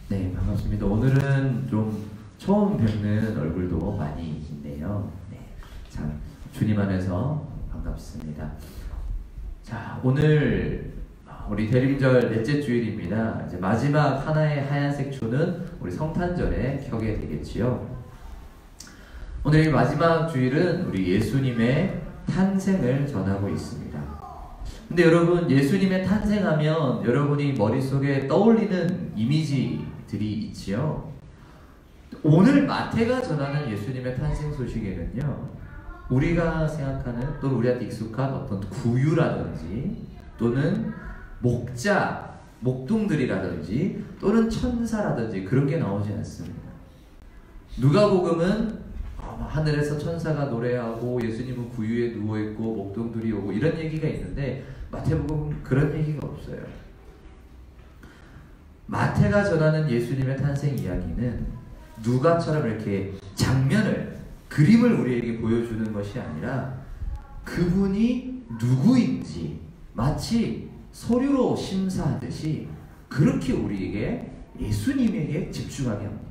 네, 반갑습니다. 오늘은 좀 처음 뵙는 얼굴도 많이 있네요. 네, 참 주님 안에서 반갑습니다. 자, 오늘 우리 대림절 넷째 주일입니다. 이제 마지막 하나의 하얀색 초는 우리 성탄절에 켜게 되겠지요. 오늘 이 마지막 주일은 우리 예수님의 탄생을 전하고 있습니다. 근데 여러분, 예수님의 탄생하면 여러분이 머릿속에 떠올리는 이미지들이 있지요. 오늘 마태가 전하는 예수님의 탄생 소식에는요, 우리가 생각하는 또는 우리한테 익숙한 어떤 구유라든지 또는 목자, 목동들이라든지 또는 천사라든지 그런 게 나오지 않습니다. 누가복음은 하늘에서 천사가 노래하고 예수님은 구유에 누워있고 목동들이 오고 이런 얘기가 있는데 마태복음은 그런 얘기가 없어요. 마태가 전하는 예수님의 탄생 이야기는 누가처럼 이렇게 장면을, 그림을 우리에게 보여주는 것이 아니라 그분이 누구인지 마치 서류로 심사하듯이 그렇게 우리에게 예수님에게 집중하게 합니다.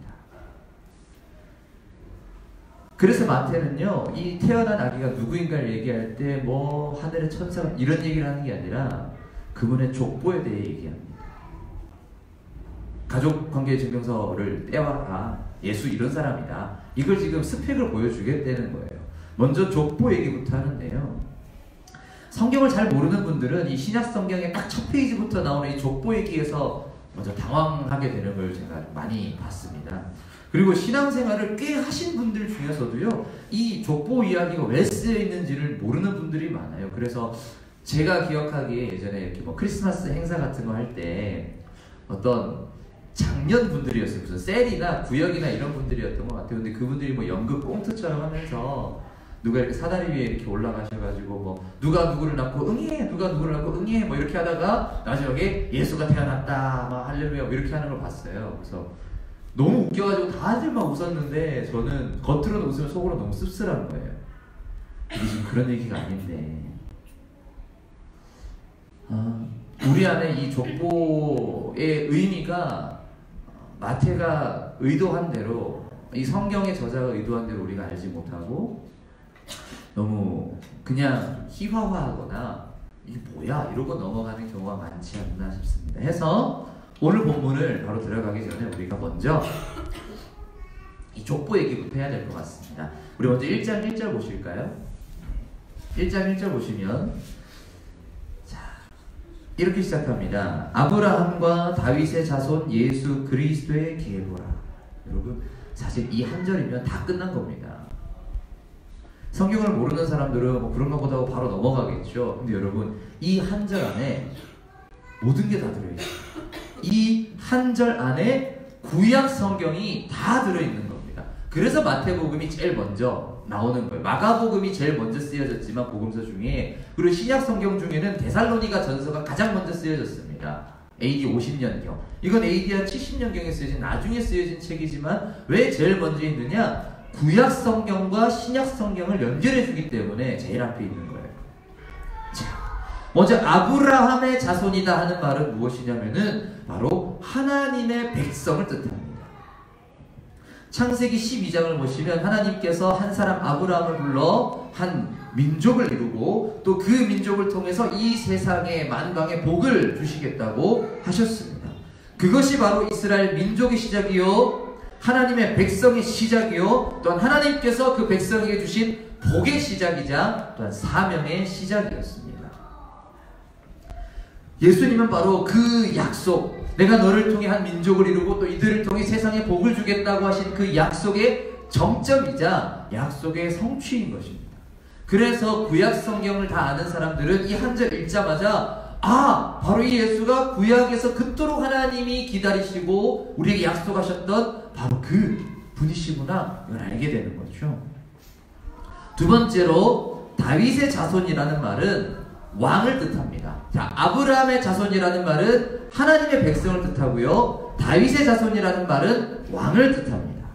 그래서 마태는요, 이 태어난 아기가 누구인가를 얘기할 때 뭐 하늘의 천사가 이런 얘기를 하는 게 아니라 그분의 족보에 대해 얘기합니다. 가족관계 증명서를 떼와라, 예수 이런 사람이다, 이걸 지금 스펙을 보여주겠다는 거예요. 먼저 족보 얘기부터 하는데요, 성경을 잘 모르는 분들은 이 신약 성경의 딱 첫 페이지부터 나오는 이 족보 얘기에서 먼저 당황하게 되는 걸 제가 많이 봤습니다. 그리고 신앙생활을 꽤 하신 분들 중에서도요, 이 족보 이야기가 왜 쓰여 있는지를 모르는 분들이 많아요. 그래서 제가 기억하기에 예전에 이렇게 뭐 크리스마스 행사 같은 거 할 때 어떤 장년 분들이었어요. 무슨 셀이나 구역이나 이런 분들이었던 것 같아요. 근데 그분들이 뭐 연극 꽁트처럼 하면서 누가 이렇게 사다리 위에 이렇게 올라가셔가지고 뭐 누가 누구를 낳고 응해, 누가 누구를 낳고 응해, 뭐 이렇게 하다가 마지막에 예수가 태어났다, 막 할렐루야, 뭐 이렇게 하는 걸 봤어요. 그래서 너무 웃겨가지고 다들 막 웃었는데 저는 겉으로는 웃으면 속으로 너무 씁쓸한 거예요. 이게 지금 그런 얘기가 아닌데, 우리 안에 이 족보의 의미가 마태가 의도한 대로, 이 성경의 저자가 의도한 대로 우리가 알지 못하고 너무 그냥 희화화하거나 이게 뭐야 이러고 넘어가는 경우가 많지 않나 싶습니다. 해서 오늘 본문을 바로 들어가기 전에 우리가 먼저 이 족보 얘기부터 해야 될 것 같습니다. 우리 먼저 1장 1절 보실까요? 1장 1절 보시면 자, 이렇게 시작합니다. 아브라함과 다윗의 자손 예수 그리스도의 계보라. 여러분, 사실 이 한 절이면 다 끝난 겁니다. 성경을 모르는 사람들은 뭐 그런가 보다 하고 바로 넘어가겠죠. 근데 여러분, 이 한 절 안에 모든 게 다 들어있어요. 이 한 절 안에 구약 성경이 다 들어있는 겁니다. 그래서 마태복음이 제일 먼저 나오는 거예요. 마가복음이 제일 먼저 쓰여졌지만 복음서 중에, 그리고 신약 성경 중에는 데살로니가 전서가 가장 먼저 쓰여졌습니다. AD 50년경. 이건 AD 한 70년경에 쓰여진, 나중에 쓰여진 책이지만 왜 제일 먼저 있느냐? 구약 성경과 신약 성경을 연결해 주기 때문에 제일 앞에 있는 거예요. 자, 먼저 아브라함의 자손이다 하는 말은 무엇이냐면은 바로 하나님의 백성을 뜻합니다. 창세기 12장을 보시면 하나님께서 한 사람 아브라함을 불러 한 민족을 이루고 또 그 민족을 통해서 이 세상에 만방의 복을 주시겠다고 하셨습니다. 그것이 바로 이스라엘 민족의 시작이요, 하나님의 백성의 시작이요, 또한 하나님께서 그 백성에게 주신 복의 시작이자 또한 사명의 시작이었습니다. 예수님은 바로 그 약속, 내가 너를 통해 한 민족을 이루고 또 이들을 통해 세상에 복을 주겠다고 하신 그 약속의 정점이자 약속의 성취인 것입니다. 그래서 구약 성경을 다 아는 사람들은 이 한 절 읽자마자 바로 이 예수가 구약에서 그토록 하나님이 기다리시고 우리에게 약속하셨던 바로 그 분이시구나, 이걸 알게 되는 거죠. 두 번째로 다윗의 자손이라는 말은 왕을 뜻합니다. 자, 아브라함의 자손이라는 말은 하나님의 백성을 뜻하고요, 다윗의 자손이라는 말은 왕을 뜻합니다.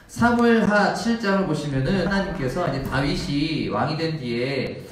사무엘하 7장을 보시면은 하나님께서 이제 다윗이 왕이 된 뒤에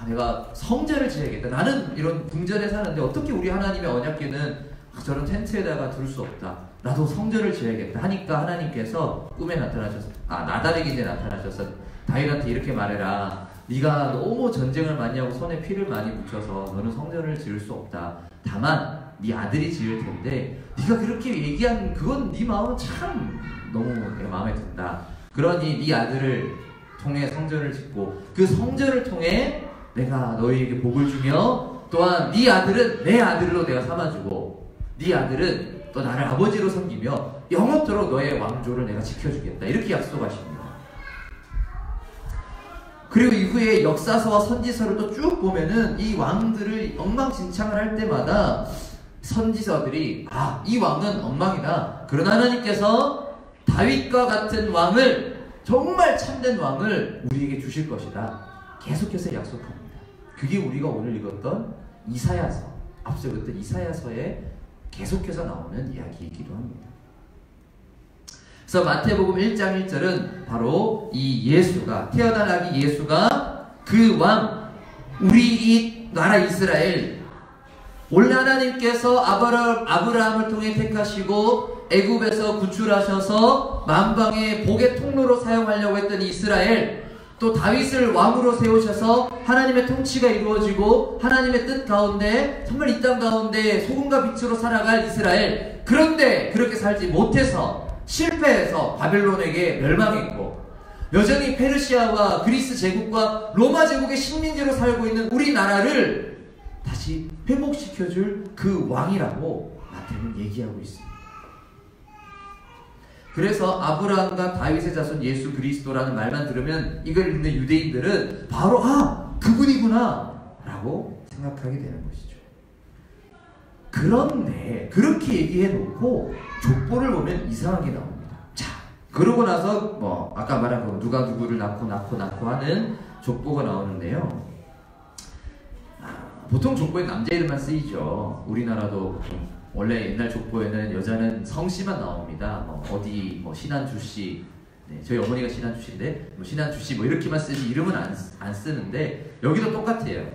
내가 성전을 지어야겠다, 나는 이런 궁전에 사는데 어떻게 우리 하나님의 언약궤는 저런 텐트에다가 둘 수 없다. 나도 성전을 지어야겠다 하니까 하나님께서 꿈에 나타나셔서 나단의 기제에 나타나셔서 다윗한테 이렇게 말해라. 네가 너무 전쟁을 많이 하고 손에 피를 많이 묻혀서 너는 성전을 지을 수 없다. 다만 네 아들이 지을 텐데 네가 그렇게 얘기한 그건 네 마음은 참 너무 내 마음에 든다. 그러니 네 아들을 통해 성전을 짓고 그 성전을 통해 내가 너희에게 복을 주며 또한 네 아들은 내 아들로 내가 삼아주고 네 아들은 또 나를 아버지로 섬기며 영원토록 너의 왕조를 내가 지켜주겠다. 이렇게 약속하십니다. 그리고 이후에 역사서와 선지서를 또 쭉 보면은 이 왕들을 엉망진창을 할 때마다 선지서들이 이 왕은 엉망이다. 그러나 하나님께서 다윗과 같은 왕을 정말 참된 왕을 우리에게 주실 것이다. 계속해서 약속합니다. 그게 우리가 오늘 읽었던 이사야서, 앞서 읽었던 이사야서에 계속해서 나오는 이야기이기도 합니다. 그래서 마태복음 1장 1절은 바로 이 예수가, 태어난 아기 예수가 그 왕, 우리 이 나라 이스라엘, 원래 하나님께서 아브라함을 통해 택하시고 애굽에서 구출하셔서 만방의 복의 통로로 사용하려고 했던 이스라엘, 또 다윗을 왕으로 세우셔서 하나님의 통치가 이루어지고 하나님의 뜻 가운데 정말 이 땅 가운데 소금과 빛으로 살아갈 이스라엘, 그런데 그렇게 살지 못해서 실패해서 바벨론에게 멸망했고 여전히 페르시아와 그리스 제국과 로마 제국의 식민지로 살고 있는 우리나라를 다시 회복시켜줄 그 왕이라고 마태는 얘기하고 있습니다. 그래서 아브라함과 다윗의 자손 예수 그리스도라는 말만 들으면 이걸 읽는 유대인들은 바로 그분이구나 라고 생각하게 되는 것이죠. 그런데 그렇게 얘기해 놓고 족보를 보면 이상하게 나옵니다. 자, 그러고 나서 아까 말한 거 누가 누구를 낳고 하는 족보가 나오는데요. 보통 족보에 남자 이름만 쓰이죠. 우리나라도 보통 원래 옛날 족보에는 여자는 성씨만 나옵니다. 어디 신한주씨, 네, 저희 어머니가 신한주씨인데 신한주씨 이렇게만 쓰지 이름은 안 쓰는데 여기도 똑같아요.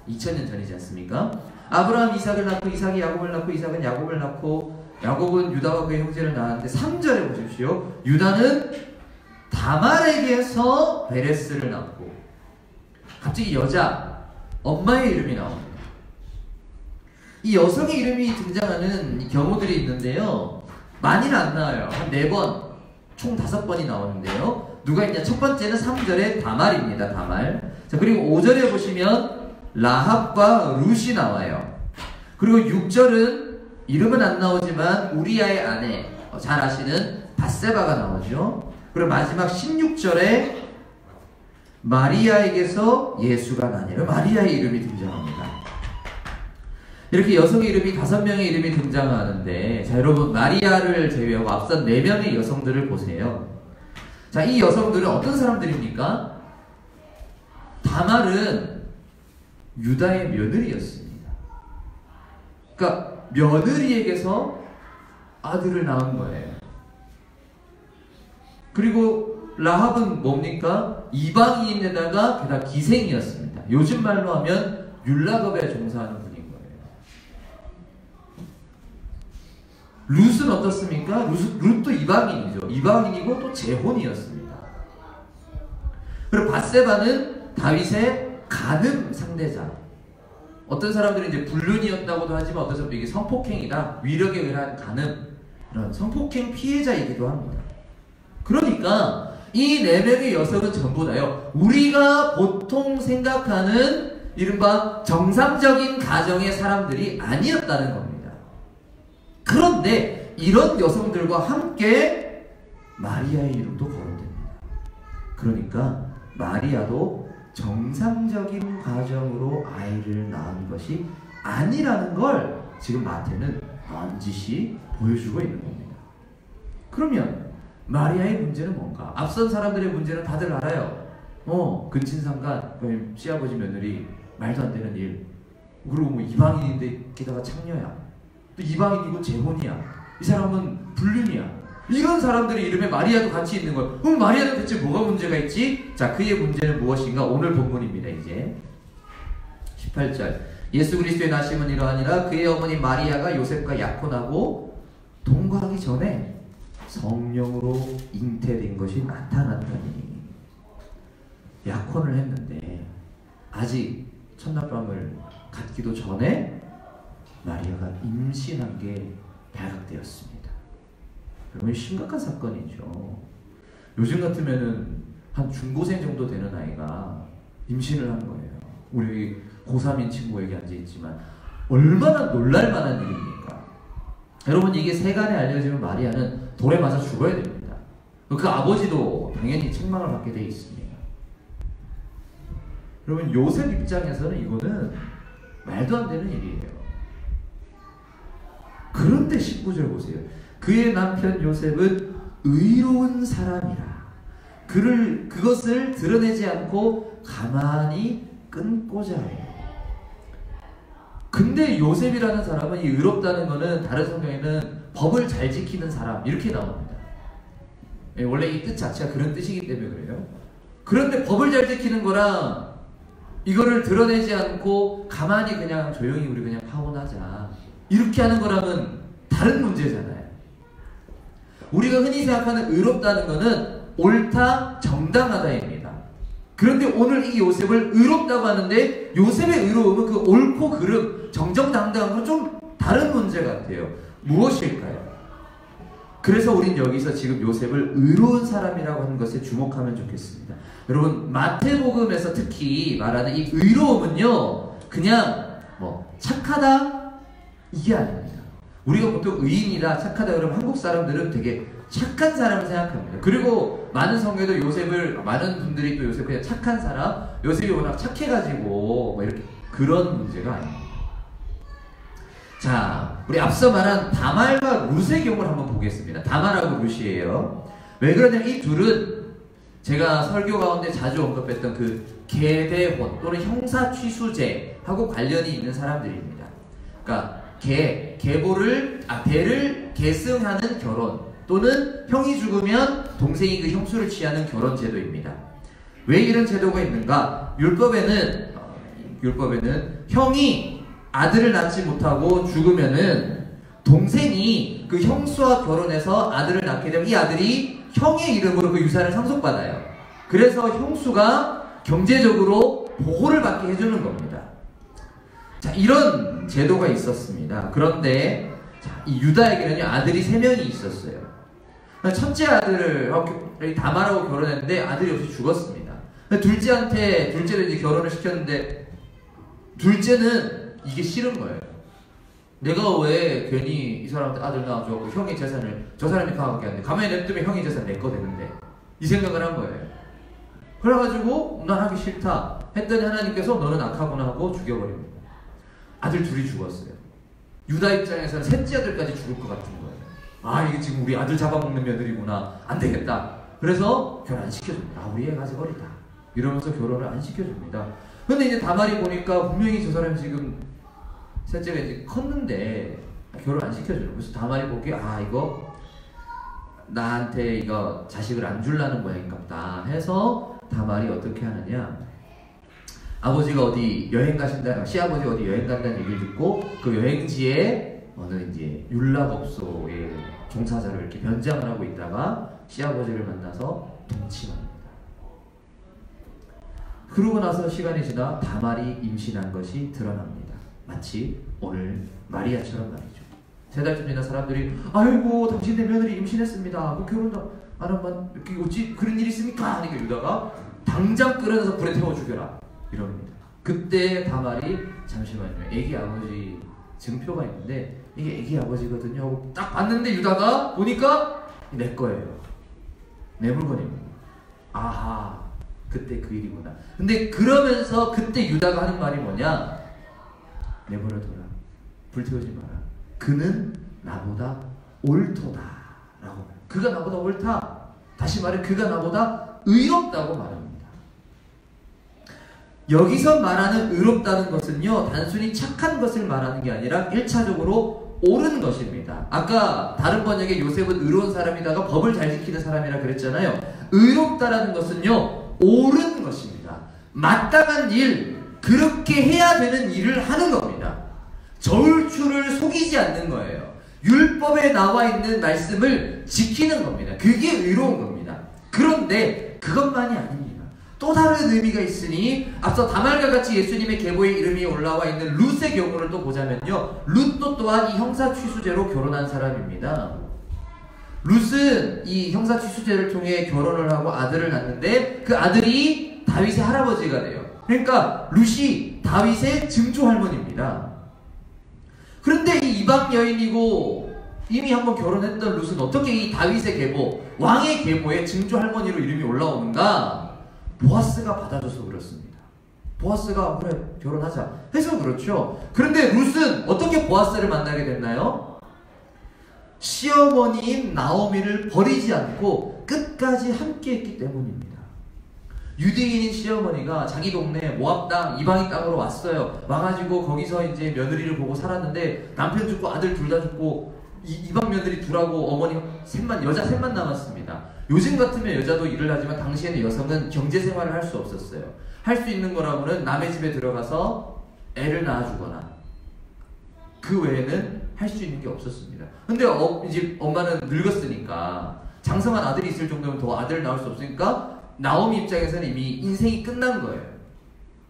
2000년 전이지 않습니까? 아브라함 이삭을 낳고 이삭이 야곱을 낳고 이삭은 야곱을 낳고 야곱은 유다와 그의 형제를 낳았는데 3절에 보십시오. 유다는 다말에게서 베레스를 낳고 갑자기 여자 엄마의 이름이 나옵니다. 이 여성의 이름이 등장하는 경우들이 있는데요. 많이는 안 나와요. 한 4번, 총 5번이 나오는데요. 누가 있냐? 첫 번째는 3절에 다말입니다. 다말. 자, 그리고 5절에 보시면 라합과 룻이 나와요. 그리고 6절은 이름은 안 나오지만 우리아의 아내, 잘 아시는 밧세바가 나오죠. 그리고 마지막 16절에 마리아에게서 예수가 나니라. 마리아의 이름이 등장합니다. 이렇게 여성의 이름이 5명의 이름이 등장하는데, 자, 여러분, 마리아를 제외하고 앞선 4명의 여성들을 보세요. 자, 이 여성들은 어떤 사람들입니까? 다말은 유다의 며느리였습니다. 그러니까 며느리에게서 아들을 낳은 거예요. 그리고 라합은 뭡니까? 이방인에다가 게다가 기생이었습니다. 요즘 말로 하면 율라겁에 종사하는 분인 거예요. 룻은 어떻습니까? 룻도 이방인이죠. 이방인이고 또 재혼이었습니다. 그리고 밧세바는 다윗의 간음 상대자. 어떤 사람들은 이제 불륜이었다고도 하지만 어떤 사람들은 이게 성폭행이다, 위력에 의한 간음, 이런 성폭행 피해자이기도 합니다. 그러니까 이 4명의 여성은 전부 다요, 우리가 보통 생각하는 이른바 정상적인 가정의 사람들이 아니었다는 겁니다. 그런데 이런 여성들과 함께 마리아의 이름도 거론됩니다. 그러니까 마리아도 정상적인 과정으로 아이를 낳은 것이 아니라는 걸 지금 마태는 넌지시 보여주고 있는 겁니다. 그러면 마리아의 문제는 뭔가? 앞선 사람들의 문제는 다들 알아요. 근친상간, 시아버지 며느리, 말도 안 되는 일, 그리고 이방인인데 게다가 창녀야, 또 이방인이고 재혼이야, 이 사람은 불륜이야, 이런 사람들의 이름에 마리아도 같이 있는 거예요. 그럼 마리아는 대체 뭐가 문제가 있지? 자, 그의 문제는 무엇인가? 오늘 본문입니다. 이제 18절. 예수 그리스도의 나심은 이러하니라. 그의 어머니 마리아가 요셉과 약혼하고 동거하기 전에 성령으로 잉태된 것이 나타났다니. 약혼을 했는데 아직 첫날밤을 갖기도 전에 마리아가 임신한 게 발각되었습니다. 여러분, 심각한 사건이죠. 요즘 같으면은 한 중고생 정도 되는 아이가 임신을 한 거예요. 우리 고3인 친구에게 앉아있지만 얼마나 놀랄만한 일입니까? 여러분, 이게 세간에 알려지면 마리아는 돌에 맞아 죽어야 됩니다. 그 아버지도 당연히 책망을 받게 돼 있습니다. 여러분, 요셉 입장에서는 이거는 말도 안 되는 일이에요. 그런데 19절 보세요. 그의 남편 요셉은 의로운 사람이라 그것을 드러내지 않고 가만히 끊고자 해요. 근데 요셉이라는 사람은 이 의롭다는 거는 다른 성경에는 법을 잘 지키는 사람 이렇게 나옵니다. 원래 이 뜻 자체가 그런 뜻이기 때문에 그래요. 그런데 법을 잘 지키는 거랑 이거를 드러내지 않고 가만히 그냥 조용히 우리 그냥 파혼하자 이렇게 하는 거랑은 다른 문제잖아요. 우리가 흔히 생각하는 의롭다는 거는 옳다, 정당하다입니다. 그런데 오늘 이 요셉을 의롭다고 하는데 요셉의 의로움은 그 옳고 그름, 정정당당한 건 좀 다른 문제 같아요. 무엇일까요? 그래서 우린 여기서 지금 요셉을 의로운 사람이라고 하는 것에 주목하면 좋겠습니다. 여러분, 마태복음에서 특히 말하는 이 의로움은요, 그냥 착하다 이게 아닙니다. 우리가 보통 의인이다, 착하다 그러면 한국 사람들은 되게 착한 사람을 생각합니다. 그리고 많은 성경에도 많은 분들이 또 요셉 그냥 착한 사람, 요셉이 워낙 착해가지고 이렇게 그런 문제가 아닙니다. 자, 우리 앞서 말한 다말과 룻의 경우를 한번 보겠습니다. 다말하고 룻이에요. 왜 그러냐면 이 둘은 제가 설교 가운데 자주 언급했던 그 계대혼 또는 형사취수제하고 관련이 있는 사람들입니다. 그러니까 배를 계승하는 결혼 또는 형이 죽으면 동생이 그 형수를 취하는 결혼 제도입니다. 왜 이런 제도가 있는가? 율법에는 형이 아들을 낳지 못하고 죽으면은 동생이 그 형수와 결혼해서 아들을 낳게 되면 이 아들이 형의 이름으로 그 유산을 상속받아요. 그래서 형수가 경제적으로 보호를 받게 해주는 겁니다. 자, 이런 제도가 있었습니다. 그런데 이 유다에게는 아들이 3명이 있었어요. 첫째 아들을 다말하고 결혼했는데 아들이 없이 죽었습니다. 둘째도 이제 결혼을 시켰는데 둘째는 이게 싫은 거예요. 내가 왜 괜히 이 사람한테 아들 낳아주고 형의 재산을 저 사람이 강하게 하는데 가만히 냅두면 형의 재산 내 거 되는데 이 생각을 한 거예요. 그래가지고 난 하기 싫다 했더니 하나님께서 너는 악하구나 하고 죽여버립니다. 아들 둘이 죽었어요. 유다 입장에서는 셋째 아들까지 죽을 것 같은 거예요. 아, 이게 지금 우리 아들 잡아먹는 며느리구나, 안 되겠다. 그래서 결혼 안 시켜줍니다. 아, 우리 애가 아직 어리다 이러면서 결혼을 안 시켜줍니다. 근데 이제 다말이 보니까 분명히 저 사람이 지금 셋째가 이제 컸는데 결혼 안 시켜줘요. 그래서 다말이 보기에 이거 나한테 이거 자식을 안 줄라는 모양인갑다 해서 다말이 어떻게 하느냐, 아버지가 어디 여행 가신다, 시아버지가 어디 여행 간다는 얘기를 듣고 그 여행지에 어느 이제 율락업소의 종사자로 이렇게 변장을 하고 있다가 시아버지를 만나서 동침합니다. 그러고 나서 시간이 지나 다말이 임신한 것이 드러납니다. 마치 오늘 마리아처럼 말이죠. 3달쯤 지난 사람들이 아이고 당신네 며느리 임신했습니다. 뭐 결혼도 안 하면 어찌 그런 일이 있습니까? 하니까 유다가 당장 끌어내서 불에 태워 죽여라 이럽니다. 그때 다말이 잠시만요, 애기 아버지 증표가 있는데 이게 애기 아버지거든요 하고 딱 봤는데 유다가 보니까 내 거예요. 내 물건입니다. 아하, 그때 그 일이구나. 근데 그러면서 그때 유다가 하는 말이 뭐냐, 내버려둬라, 불태우지 마라, 그는 나보다 옳도다 라고. 그가 나보다 옳다, 다시 말해 그가 나보다 의롭다고 말합니다. 여기서 말하는 의롭다는 것은요, 단순히 착한 것을 말하는 게 아니라 1차적으로 옳은 것입니다. 아까 다른 번역에 요셉은 의로운 사람이다가 법을 잘 지키는 사람이라 그랬잖아요. 의롭다라는 것은요, 옳은 것입니다. 마땅한 일, 그렇게 해야 되는 일을 하는 것. 어기지 않는 거예요. 율법에 나와 있는 말씀을 지키는 겁니다. 그게 의로운 겁니다. 그런데 그것만이 아닙니다. 또 다른 의미가 있으니 앞서 다말과 같이 예수님의 계보의 이름이 올라와 있는 룻의 경우를 또 보자면요, 룻도 또한 이 형사취수제로 결혼한 사람입니다. 룻은 이 형사취수제를 통해 결혼을 하고 아들을 낳는데 그 아들이 다윗의 할아버지가 돼요. 그러니까 룻이 다윗의 증조 할머니입니다. 그런데 이 이방 여인이고 이미 한번 결혼했던 룻은 어떻게 이 다윗의 계보, 왕의 계보에 증조 할머니로 이름이 올라오는가? 보아스가 받아줘서 그렇습니다. 보아스가 그래 결혼하자 해서 그렇죠. 그런데 룻은 어떻게 보아스를 만나게 됐나요? 시어머니인 나오미를 버리지 않고 끝까지 함께했기 때문입니다. 유대인인 시어머니가 자기 동네 모압 땅, 이방인 땅으로 왔어요. 와가지고 거기서 이제 며느리를 보고 살았는데 남편 죽고 아들 둘 다 죽고 이방 며느리 둘하고 어머니 여자 셋만 남았습니다. 요즘 같으면 여자도 일을 하지만 당시에는 여성은 경제생활을 할 수 없었어요. 할 수 있는 거라고는 남의 집에 들어가서 애를 낳아주거나 그 외에는 할 수 있는 게 없었습니다. 근데 이제 엄마는 늙었으니까 장성한 아들이 있을 정도면 더 아들을 낳을 수 없으니까 나오미 입장에서는 이미 인생이 끝난 거예요.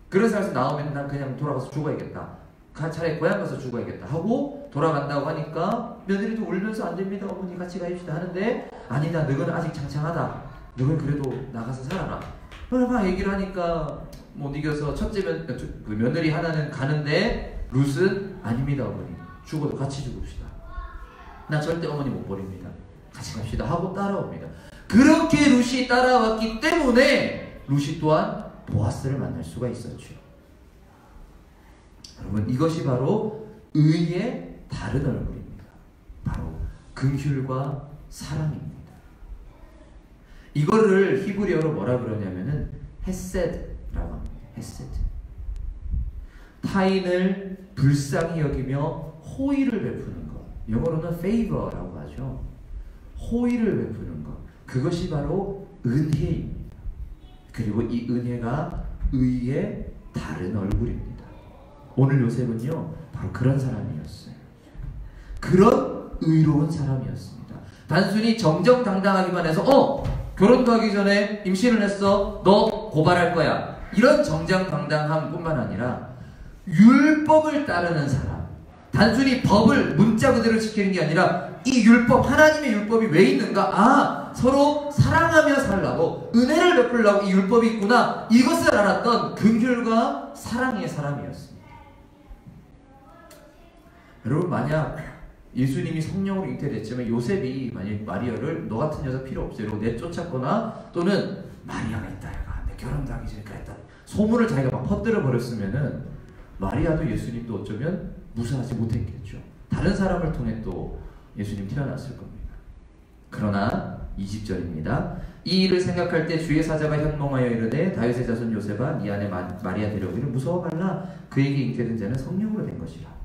그런 상황에서 나오면 난 그냥 돌아가서 죽어야겠다. 차라리 고향 가서 죽어야겠다 하고 돌아간다고 하니까 며느리도 울면서 안 됩니다. 어머니 같이 가입시다 하는데 아니다. 너는 아직 창창하다. 너는 그래도 나가서 살아라. 막 얘기를 하니까 못 이겨서 그 며느리 하나는 가는데 룻은 아닙니다. 어머니. 죽어도 같이 죽읍시다. 나 절대 어머니 못 버립니다. 같이 갑시다 하고 따라옵니다. 그렇게 룻이 따라왔기 때문에 룻이 또한 보아스를 만날 수가 있었죠. 여러분, 이것이 바로 의의 다른 얼굴입니다. 바로 긍휼과 사랑입니다. 이거를 히브리어로 뭐라 그러냐면은 헤세드라고 합니다. 헤세드. 타인을 불쌍히 여기며 호의를 베푸는 것. 영어로는 favor라고 하죠. 호의를 베푸는 것. 그것이 바로 은혜입니다. 그리고 이 은혜가 의의 다른 얼굴입니다. 오늘 요셉은요, 바로 그런 사람이었어요. 그런 의로운 사람이었습니다. 단순히 정정당당하기만 해서 결혼도 하기 전에 임신을 했어, 너 고발할 거야, 이런 정정당당함 뿐만 아니라 율법을 따르는 사람, 단순히 법을 문자 그대로 지키는 게 아니라 이 율법, 하나님의 율법이 왜 있는가? 서로 사랑하며 살라고, 은혜를 베풀려고 이 율법이 있구나, 이것을 알았던 긍휼과 사랑의 사람이었습니다. 여러분, 만약 예수님이 성령으로 잉태됐지만 요셉이 만약 마리아를 너 같은 여자 필요 없어요 이러고 내쫓았거나, 또는 마리아가 있다 얘가 내 결혼도 하기 전에 그랬다 소문을 자기가 막 퍼뜨려 버렸으면은 마리아도 예수님도 어쩌면 무사하지 못했겠죠. 다른 사람을 통해 또 예수님 태어났을 겁니다. 그러나 20절입니다. 이 일을 생각할 때 주의 사자가 현몽하여 이르되 다윗의 자손 요셉아 네 아내 마리아 데려오기를 무서워 말라. 그에게 잉태된 자는 성령으로 된 것이라.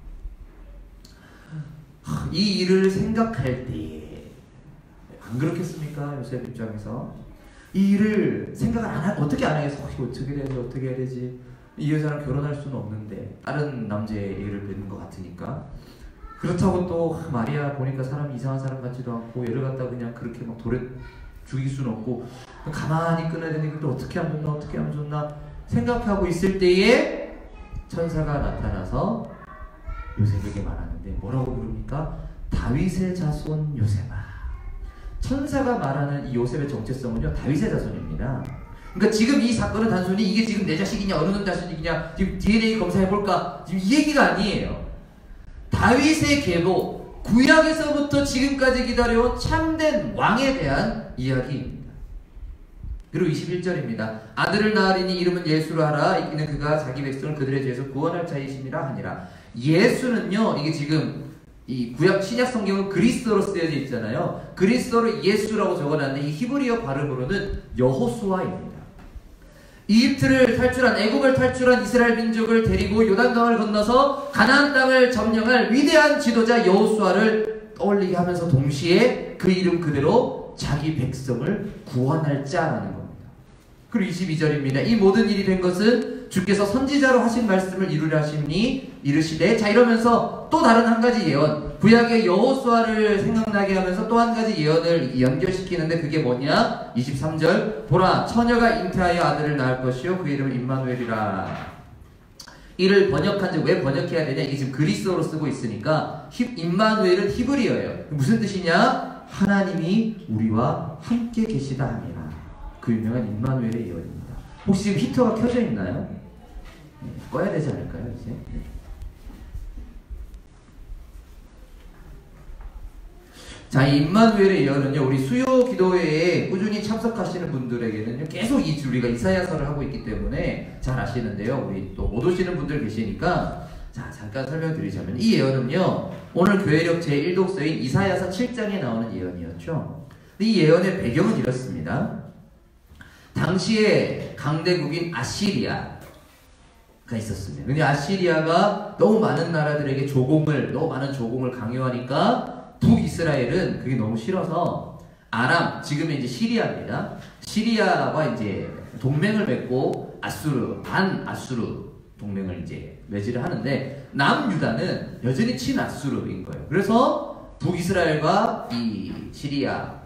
이 일을 생각할 때 안 그렇겠습니까? 요셉 입장에서 이 일을 생각을 어떻게 안 하겠어? 이거 어떻게 해야 되지? 어떻게 해야 되지? 이 여자랑 결혼할 수는 없는데 다른 남자의 얘기를 듣는 것 같으니까. 그렇다고 또 마리아 보니까 사람이 이상한 사람 같지도 않고 얘를 갖다 그냥 그렇게 막 돌에 죽일 수는 없고 가만히 끊어야 되니까 또 어떻게 하면 좋나 어떻게 하면 좋나 생각하고 있을 때에 천사가 나타나서 요셉에게 말하는데 뭐라고 부릅니까? 다윗의 자손 요셉아. 천사가 말하는 이 요셉의 정체성은요, 다윗의 자손입니다. 그러니까 지금 이 사건은 단순히 이게 지금 내 자식이냐 어느 놈 자식이냐 지금 DNA 검사해볼까 지금 이 얘기가 아니에요. 다윗의 계보, 구약에서부터 지금까지 기다려온 참된 왕에 대한 이야기입니다. 그리고 21절입니다. 아들을 낳으리니 이름은 예수로 하라. 이는 그가 자기 백성을 그들의 죄에서 구원할 자이심이라 하니라. 예수는요, 이게 지금 이 구약 신약 성경은 그리스어로 쓰여져 있잖아요. 그리스어로 예수라고 적어놨는데 이 히브리어 발음으로는 여호수아입니다. 이집트를 탈출한, 애굽을 탈출한 이스라엘 민족을 데리고 요단강을 건너서 가나안 땅을 점령할 위대한 지도자 여호수아를 떠올리게 하면서 동시에 그 이름 그대로 자기 백성을 구원할 자라는 겁니다. 그리고 22절입니다. 이 모든 일이 된 것은 주께서 선지자로 하신 말씀을 이루려 하시니 이르시되. 자, 이러면서 또 다른 한 가지 예언, 구약의 여호수아를 생각나게 하면서 또 한 가지 예언을 연결시키는데 그게 뭐냐? 23절. 보라, 처녀가 잉태하여 아들을 낳을 것이요 그 이름을 임마누엘이라. 이를 번역한지 왜 번역해야 되냐? 이게 지금 그리스어로 쓰고 있으니까 임마누엘은 히브리어예요. 무슨 뜻이냐? 하나님이 우리와 함께 계시다 함이라. 그 유명한 임마누엘의 예언입니다. 혹시 지금 히터가 켜져 있나요? 네, 꺼야 되지 않을까요 이제? 네. 자, 이 임마누엘의 예언은요, 우리 수요 기도회에 꾸준히 참석하시는 분들에게는요, 계속 우리가 이사야서를 하고 있기 때문에 잘 아시는데요. 우리 또 못 오시는 분들 계시니까, 자, 잠깐 설명드리자면, 이 예언은요, 오늘 교회력 제1독서인 이사야서 7장에 나오는 예언이었죠. 이 예언의 배경은 이렇습니다. 당시에 강대국인 아시리아가 있었습니다. 근데 아시리아가 너무 많은 나라들에게 너무 많은 조공을 강요하니까 북이스라엘은 그게 너무 싫어서 아람, 지금의 이제 시리아입니다. 시리아와 이제 동맹을 맺고 반아수르 동맹을 이제 매질을 하는데 남유다는 여전히 친아수르인 거예요. 그래서 북이스라엘과 이 시리아,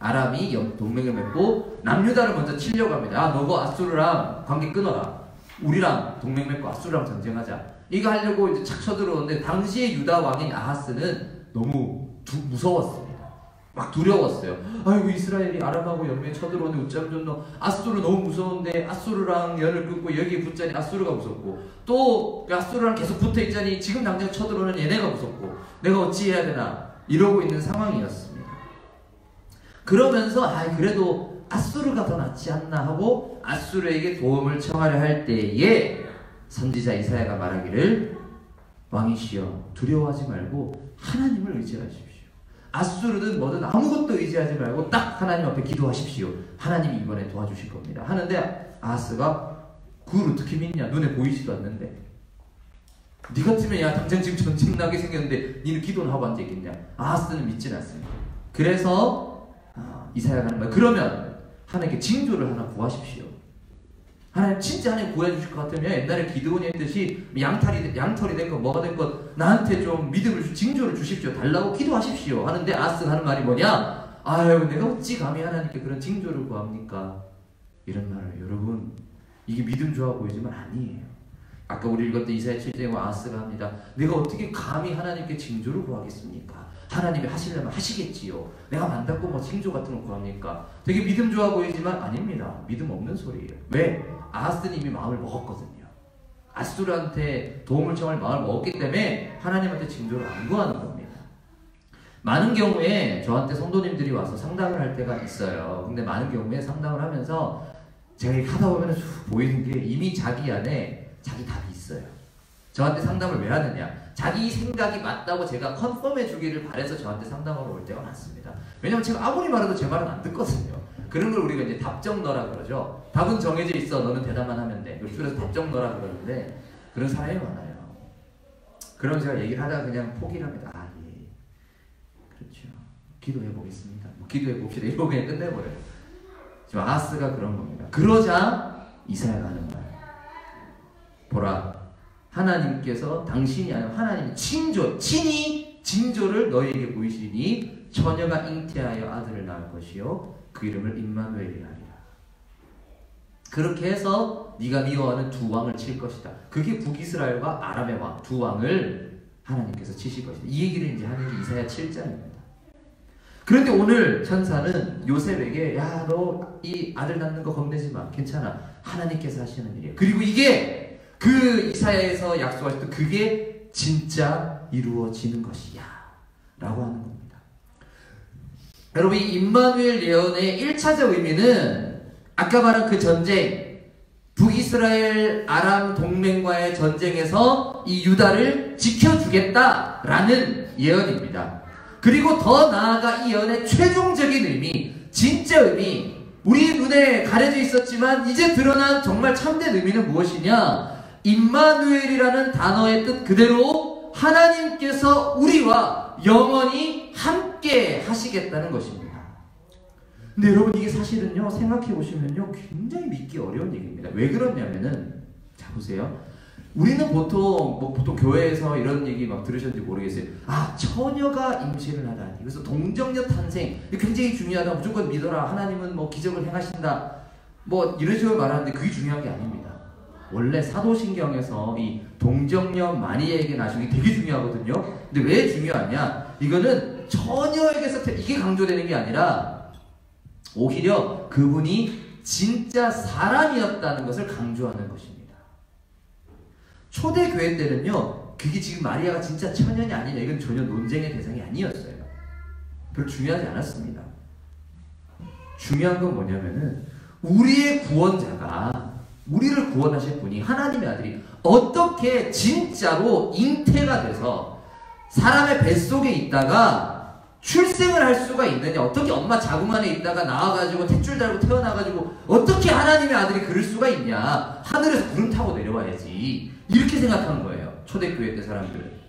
아람이 동맹을 맺고 남유다를 먼저 치려고 합니다. 아, 너가 아수르랑 관계 끊어라. 우리랑 동맹 맺고 아수르랑 전쟁하자. 이거 하려고 이제 착 쳐들어오는데 당시의 유다 왕인 아하스는 너무 무서웠습니다. 막 두려웠어요. 아이고, 이스라엘이 아람하고 연맹 쳐들어오는데 어쩌면 좋노. 아수르 너무 무서운데 아수르랑 연을 끊고 여기 붙자니 아수르가 무섭고, 또 아수르랑 계속 붙어있자니 지금 당장 쳐들어오는 얘네가 무섭고, 내가 어찌해야 되나 이러고 있는 상황이었습니다. 그러면서 그래도 아수르가 더 낫지 않나 하고 아수르에게 도움을 청하려 할 때에 선지자 이사야가 말하기를, 왕이시여 두려워하지 말고 하나님을 의지하십시오. 아수르든 뭐든 아무것도 의지하지 말고 딱 하나님 앞에 기도하십시오. 하나님이 이번에 도와주실 겁니다. 하는데 아하스가 그걸 어떻게 믿냐? 눈에 보이지도 않는데. 네 같으면 야 당장 지금 전쟁 나게 생겼는데 니는 기도는 하고 앉아있겠냐? 아하스는 믿지는 않습니다. 그래서 이사야가 하는 말, 그러면 하나님께 징조를 하나 구하십시오. 하나님 진짜 하나님 구해주실 것 같으면 옛날에 기드온이 했듯이 양털이 됐건 뭐가 됐건 나한테 좀 믿음을 징조를 주십시오. 달라고 기도하십시오. 하는데 아하스가 하는 말이 뭐냐? 아유, 내가 어찌 감히 하나님께 그런 징조를 구합니까? 이런 말을, 여러분, 이게 믿음 좋아 보이지만 아니에요. 아까 우리 읽었던 이사야 7장에 아하스가 합니다. 내가 어떻게 감히 하나님께 징조를 구하겠습니까? 하나님이 하시려면 하시겠지요. 내가 만났고 뭐 징조 같은 걸 구합니까? 되게 믿음 좋아 보이지만 아닙니다. 믿음 없는 소리예요. 왜? 아하스는 이미 마음을 먹었거든요. 아수르한테 도움을 청할 마음을 먹었기 때문에 하나님한테 징조를 안 구하는 겁니다. 많은 경우에 저한테 성도님들이 와서 상담을 할 때가 있어요. 근데 많은 경우에 상담을 하면서 제가 이렇게 하다 보면 보이는 게 이미 자기 안에 자기 답이 있어요. 저한테 상담을 왜 하느냐? 자기 생각이 맞다고 제가 컨펌해 주기를 바라서 저한테 상담하러 올 때가 많습니다. 왜냐면 제가 아무리 말해도 제 말은 안 듣거든요. 그런 걸 우리가 이제 답정너라 그러죠. 답은 정해져 있어. 너는 대답만 하면 돼. 요즘에서 답정너라 그러는데 그런 사람이 많아요. 그럼 제가 얘기를 하다가 그냥 포기를 합니다. 아, 예. 그렇죠. 기도해 보겠습니다. 기도해 봅시다. 이러고 그냥 끝내버려요. 지금 아하스가 그런 겁니다. 그러자 이사야가 하는 말. 보라, 하나님께서 당신이 아니라 하나님이 친히 징조를 너희에게 보이시니 처녀가 잉태하여 아들을 낳을 것이요 그 이름을 임마누엘이라 하리라. 그렇게 해서 네가 미워하는 두 왕을 칠 것이다. 그게 북이스라엘과 아람의 왕, 두 왕을 하나님께서 치실 것이다. 이 얘기를 이제 하는 게 이사야 7장입니다. 그런데 오늘 천사는 요셉에게, 야, 너 이 아들 낳는 거 겁내지 마. 괜찮아. 하나님께서 하시는 일이야. 그리고 이게 그 이사야에서 약속하셨던 그게 진짜 이루어지는 것이야 라고 하는 겁니다. 여러분, 이 임마누엘 예언의 1차적 의미는 아까 말한 그 전쟁, 북이스라엘 아람 동맹과의 전쟁에서 이 유다를 지켜주겠다라는 예언입니다. 그리고 더 나아가 이 예언의 최종적인 의미, 진짜 의미, 우리 눈에 가려져 있었지만 이제 드러난 정말 참된 의미는 무엇이냐? 임마누엘이라는 단어의 뜻 그대로 하나님께서 우리와 영원히 함께 하시겠다는 것입니다. 근데 여러분, 이게 사실은요, 생각해 보시면요, 굉장히 믿기 어려운 얘기입니다. 왜 그러냐면은 자, 보세요. 우리는 보통 교회에서 이런 얘기 막 들으셨는지 모르겠어요. 아, 처녀가 임신을 하다니. 그래서 동정녀 탄생. 이게 굉장히 중요하다. 무조건 믿어라. 하나님은 뭐 기적을 행하신다. 뭐 이런 식으로 말하는데 그게 중요한 게 아닙니다. 원래 사도신경에서 이 동정녀 마리아에게 나중에 되게 중요하거든요. 근데 왜 중요하냐? 이거는 처녀에게서 이게 강조되는 게 아니라 오히려 그분이 진짜 사람이었다는 것을 강조하는 것입니다. 초대교회 때는요, 그게 지금 마리아가 진짜 처녀냐 아니냐 이건 전혀 논쟁의 대상이 아니었어요. 별로 중요하지 않았습니다. 중요한 건 뭐냐면은 우리의 구원자가, 우리를 구원하실 분이, 하나님의 아들이 어떻게 진짜로 잉태가 돼서 사람의 뱃속에 있다가 출생을 할 수가 있느냐, 어떻게 엄마 자궁 안에 있다가 나와가지고 탯줄 달고 태어나가지고 어떻게 하나님의 아들이 그럴 수가 있냐, 하늘에서 구름 타고 내려와야지, 이렇게 생각한 거예요, 초대교회 때 사람들은.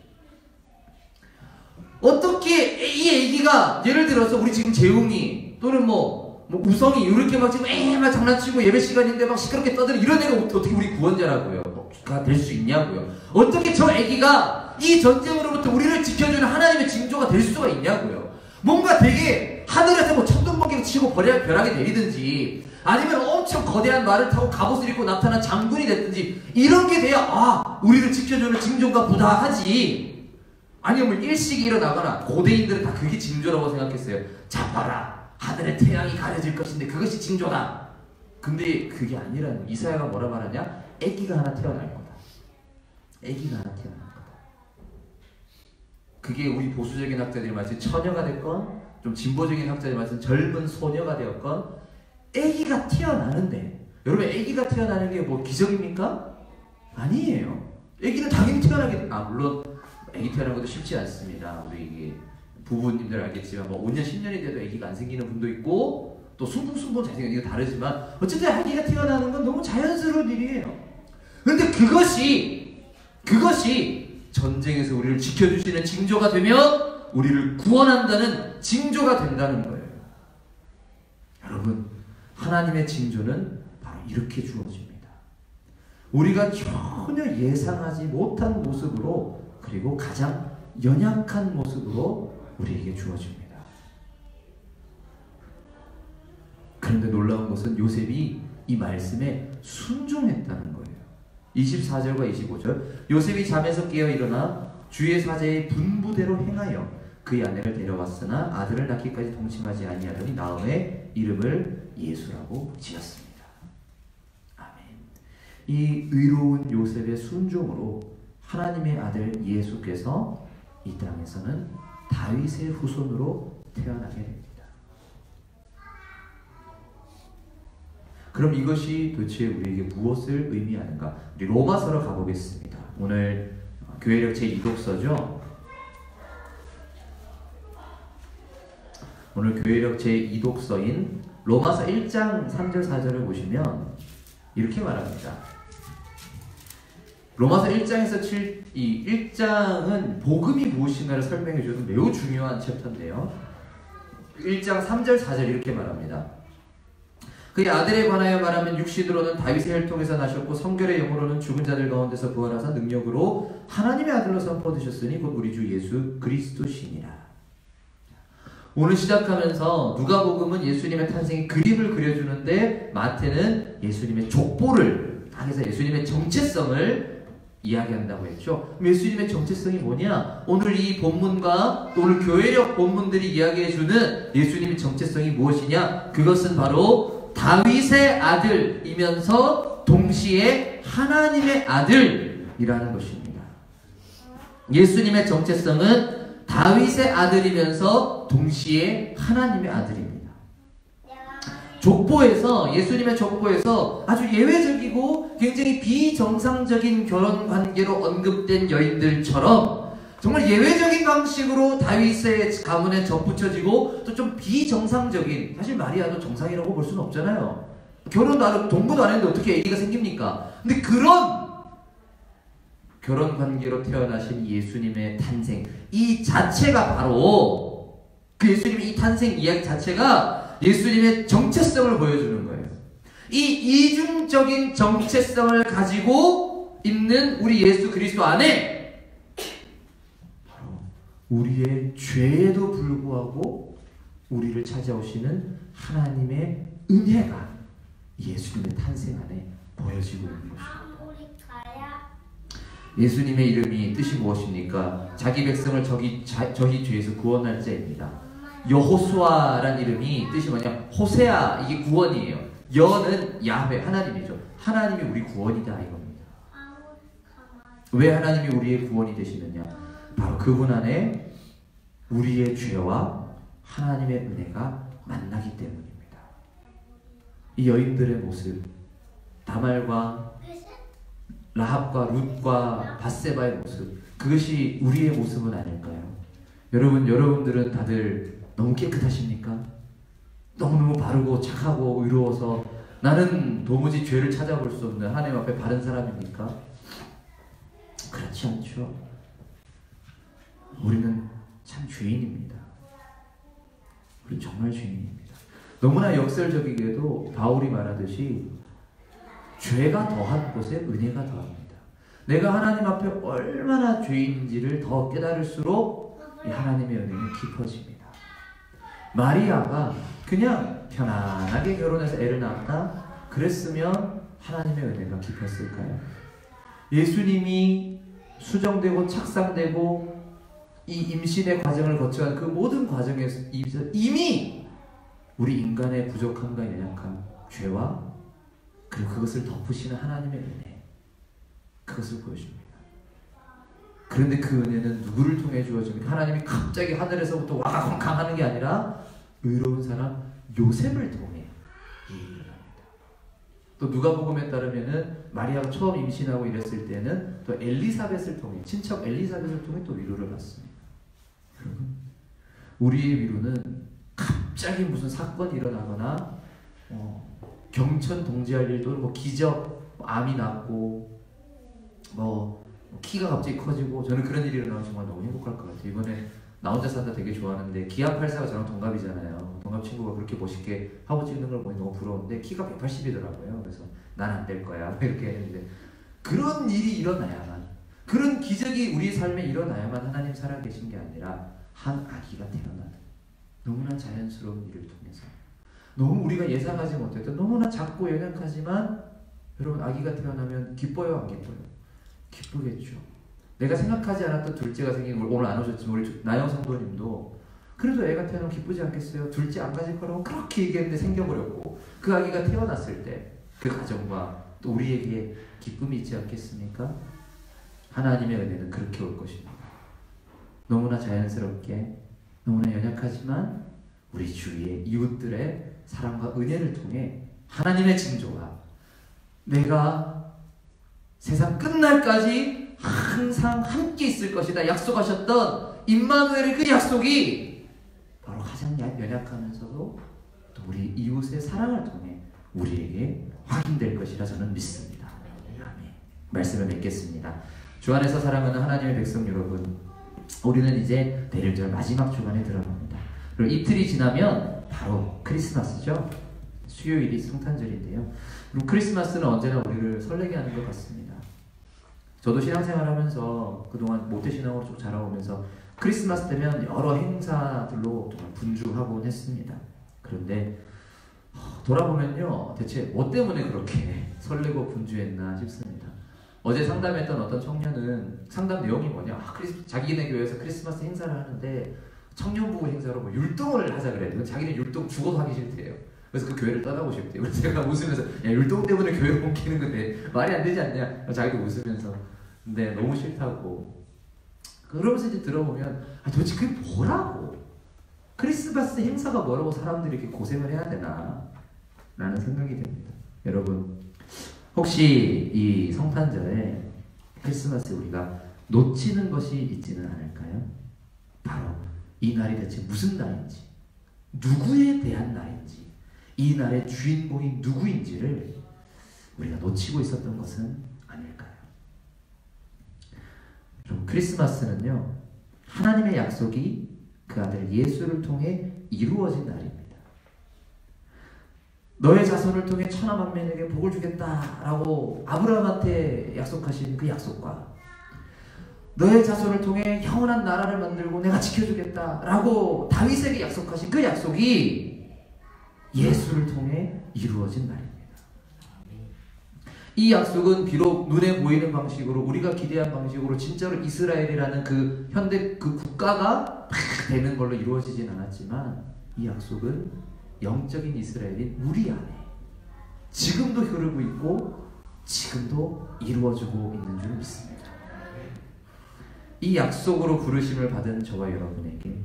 어떻게 이 애기가, 예를 들어서 우리 지금 재웅이 또는 뭐 우성이 이렇게 막 지금 막 장난치고 예배 시간인데 막 시끄럽게 떠드는 이런 애가 어떻게 우리 구원자라고요? 가 될 수 있냐고요? 어떻게 저 애기가 이 전쟁으로부터 우리를 지켜주는 하나님의 징조가 될 수가 있냐고요? 뭔가 되게 하늘에서 뭐 천둥번개를 치고 벼락이 내리든지 아니면 엄청 거대한 말을 타고 갑옷을 입고 나타난 장군이 됐든지 이런 게 돼야 아, 우리를 지켜주는 징조가 보다 하지. 아니면 일식이 일어나거나 고대인들은 다 그게 징조라고 생각했어요. 자 봐라, 하늘의 태양이 가려질 것인데 그것이 징조다. 근데 그게 아니라는, 이사야가 뭐라 말하냐? 애기가 하나 태어날 거다. 애기가 하나 태어날 거다. 그게 우리 보수적인 학자들이 말씀 처녀가 됐건 좀 진보적인 학자들이 말씀 젊은 소녀가 되었건 애기가 태어나는데, 여러분 애기가 태어나는 게 뭐 기적입니까? 아니에요. 애기는 당연히 태어나게, 물론 애기 태어나는 것도 쉽지 않습니다. 우리 이게 부부님들 알겠지만 뭐 5년 10년이 돼도 애기가 안 생기는 분도 있고 또 숭숭숭숭 잘생긴 애기가 다르지만 어쨌든 아기가 태어나는 건 너무 자연스러운 일이에요. 그런데 그것이 전쟁에서 우리를 지켜주시는 징조가 되면 우리를 구원한다는 징조가 된다는 거예요. 여러분, 하나님의 징조는 바로 이렇게 주어집니다. 우리가 전혀 예상하지 못한 모습으로, 그리고 가장 연약한 모습으로 우리에게 주어집니다. 그런데 놀라운 것은 요셉이 이 말씀에 순종했다는 거예요. 24절과 25절. 요셉이 잠에서 깨어 일어나 주의 사제의 분부대로 행하여 그의 아내를 데려왔으나 아들을 낳기까지 동침하지 아니하더니 나음의 이름을 예수라고 지었습니다. 아멘. 이 의로운 요셉의 순종으로 하나님의 아들 예수께서 이 땅에서는 다윗의 후손으로 태어나게 됩니다. 그럼 이것이 도대체 우리에게 무엇을 의미하는가? 우리 로마서로 가보겠습니다. 오늘 교회력 제2독서죠. 오늘 교회력 제2독서인 로마서 1장 3절 4절을 보시면 이렇게 말합니다. 로마서 1장에서 1장은 복음이 무엇인가를 설명해주는 매우 중요한 챕터인데요. 1장 3절 4절 이렇게 말합니다. 그의 아들에 관하여 말하면 육신으로는 다윗의 혈통에서 나셨고 성결의 영으로는 죽은 자들 가운데서 부활하사 능력으로 하나님의 아들로 선포되셨으니 곧 우리 주 예수 그리스도시니라. 오늘 시작하면서 누가복음은 예수님의 탄생의 그림을 그려주는데 마태는 예수님의 족보를 당해서 예수님의 정체성을 이야기한다고 했죠. 예수님의 정체성이 뭐냐? 오늘 이 본문과 또 오늘 교회력 본문들이 이야기해주는 예수님의 정체성이 무엇이냐? 그것은 바로 다윗의 아들이면서 동시에 하나님의 아들이라는 것입니다. 예수님의 정체성은 다윗의 아들이면서 동시에 하나님의 아들입니다. 족보에서, 예수님의 족보에서 아주 예외적이고 굉장히 비정상적인 결혼 관계로 언급된 여인들처럼 정말 예외적인 방식으로 다윗의 가문에 접붙여지고 또 좀 비정상적인, 사실 마리아도 정상이라고 볼 수는 없잖아요. 결혼도 안 하고 동거도 안 했는데 어떻게 아기가 생깁니까? 근데 그런 결혼 관계로 태어나신 예수님의 탄생, 이 자체가 바로 그 예수님의 이 탄생 이야기 자체가 예수님의 정체성을 보여주는 거예요. 이 이중적인 정체성을 가지고 있는 우리 예수 그리스도 안에 바로 우리의 죄에도 불구하고 우리를 찾아오시는 하나님의 은혜가 예수님의 탄생 안에 보여지고 있는 것입니다. 예수님의 이름이 뜻이 무엇입니까? 자기 백성을 저희 죄에서 구원할 자입니다. 여호수아란 이름이 뜻이 뭐냐? 호세아, 이게 구원이에요. 여는 야훼, 하나님이죠. 하나님이 우리 구원이다 이겁니다. 왜 하나님이 우리의 구원이 되시느냐? 바로 그분 안에 우리의 죄와 하나님의 은혜가 만나기 때문입니다. 이 여인들의 모습, 다말과 라합과 룻과 밧세바의 모습, 그것이 우리의 모습은 아닐까요? 여러분들은 다들 너무 깨끗하십니까? 너무너무 바르고 착하고 의로워서 나는 도무지 죄를 찾아볼 수 없는 하나님 앞에 바른 사람입니까? 그렇지 않죠. 우리는 참 죄인입니다. 우리는 정말 죄인입니다. 너무나 역설적이게도 바울이 말하듯이 죄가 더한 곳에 은혜가 더합니다. 내가 하나님 앞에 얼마나 죄인인지를 더 깨달을수록 이 하나님의 은혜는 깊어집니다. 마리아가 그냥 편안하게 결혼해서 애를 낳았다 그랬으면 하나님의 은혜가 깊었을까요? 예수님이 수정되고 착상되고 이 임신의 과정을 거쳐간 그 모든 과정에서 이미 우리 인간의 부족함과 연약함, 죄와 그리고 그것을 덮으시는 하나님의 은혜, 그것을 보여줍니다. 그런데 그 은혜는 누구를 통해 주어집니까? 하나님이 갑자기 하늘에서부터 와가콩캉 하는 게 아니라 의로운 사람 요셉을 통해 이 일을 합니다. 또 누가복음에 따르면은 마리아가 처음 임신하고 이랬을 때는 또 엘리사벳을 통해, 친척 엘리사벳을 통해 또 위로를 받습니다. 여러분, 우리의 위로는 갑자기 무슨 사건이 일어나거나 경천 동지할 일 또는 뭐 기적, 암이 났고 키가 갑자기 커지고, 저는 그런 일이 일어나면 정말 너무 행복할 것 같아요. 이번에 나 혼자 산다 되게 좋아하는데 기아84가 저랑 동갑이잖아요. 동갑 친구가 그렇게 멋있게 하고 찍는 걸 보니 너무 부러운데 키가 180이더라고요. 그래서 난 안 될 거야 이렇게 했는데, 그런 일이 일어나야만, 그런 기적이 우리 삶에 일어나야만 하나님 살아계신 게 아니라 한 아기가 태어나는 너무나 자연스러운 일을 통해서, 너무 우리가 예상하지 못했던 너무나 작고 연약하지만, 여러분 아기가 태어나면 기뻐요 안 기뻐요? 기쁘겠죠. 내가 생각하지 않았던 둘째가 생긴 걸 오늘 안 오셨지만 우리 나영 성도님도 그래도 애가 태어나면 기쁘지 않겠어요? 둘째 안 가질 거라고 그렇게 얘기했는데 생겨버렸고, 그 아기가 태어났을 때 그 가정과 또 우리에게 기쁨이 있지 않겠습니까? 하나님의 은혜는 그렇게 올 것입니다. 너무나 자연스럽게, 너무나 연약하지만 우리 주위의 이웃들의 사랑과 은혜를 통해 하나님의 징조가 내가 세상 끝날까지 항상 함께 있을 것이다 약속하셨던 임마누엘의 그 약속이 바로 가장 연약하면서도 또 우리 이웃의 사랑을 통해 우리에게 확인될 것이라 저는 믿습니다. 아멘. 말씀을 맺겠습니다. 주 안에서 사랑하는 하나님의 백성 여러분, 우리는 이제 대림절 마지막 주간에 들어갑니다. 그리고 이틀이 지나면 바로 크리스마스죠. 수요일이 성탄절인데요. 그리고 크리스마스는 언제나 우리를 설레게 하는 것 같습니다. 저도 신앙생활 하면서 그동안 모태신앙으로 쭉 자라오면서 크리스마스 되면 여러 행사들로 정말 분주하곤 했습니다. 그런데 돌아보면요, 대체 뭐 때문에 그렇게 설레고 분주했나 싶습니다. 어제 상담했던 어떤 청년은 상담 내용이 뭐냐, 자기네 교회에서 크리스마스 행사를 하는데 청년부부 행사로 뭐 율동을 하자 그래요. 자기는 율동 죽어도 하기 싫대요. 그래서 그 교회를 떠나고 싶대요. 그래서 제가 웃으면서, 야, 율동 때문에 교회를 옮기는 건데 말이 안 되지 않냐, 자기도 웃으면서. 근데 너무 싫다고. 그러면서 이제 들어보면, 도대체 그게 뭐라고, 크리스마스 행사가 뭐라고 사람들이 이렇게 고생을 해야 되나 라는 생각이 듭니다. 여러분, 혹시 이 성탄절에 크리스마스에 우리가 놓치는 것이 있지는 않을까요? 바로 이 날이 대체 무슨 날인지, 누구에 대한 날인지, 이 날의 주인공이 누구인지를 우리가 놓치고 있었던 것은 아닐까요? 여러분, 크리스마스는요, 하나님의 약속이 그 아들 예수를 통해 이루어진 날입니다. 너의 자손을 통해 천하 만민에게 복을 주겠다라고 아브라함한테 약속하신 그 약속과 너의 자손을 통해 영원한 나라를 만들고 내가 지켜주겠다라고 다윗에게 약속하신 그 약속이 예수를 통해 이루어진 날입니다. 이 약속은 비록 눈에 보이는 방식으로 우리가 기대한 방식으로 진짜로 이스라엘이라는 그 현대 그 국가가 막 되는 걸로 이루어지진 않았지만 이 약속은 영적인 이스라엘인 우리 안에 지금도 흐르고 있고 지금도 이루어지고 있는 줄 믿습니다. 이 약속으로 부르심을 받은 저와 여러분에게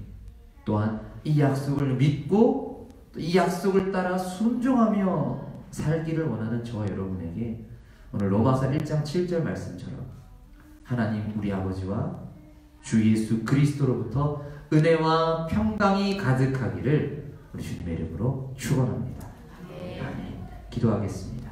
또한 이 약속을 믿고 또 이 약속을 따라 순종하며 살기를 원하는 저와 여러분에게 오늘 로마서 1장 7절 말씀처럼 하나님 우리 아버지와 주 예수 그리스도로부터 은혜와 평강이 가득하기를 우리 주님의 이름으로 축원합니다. 아멘. 기도하겠습니다.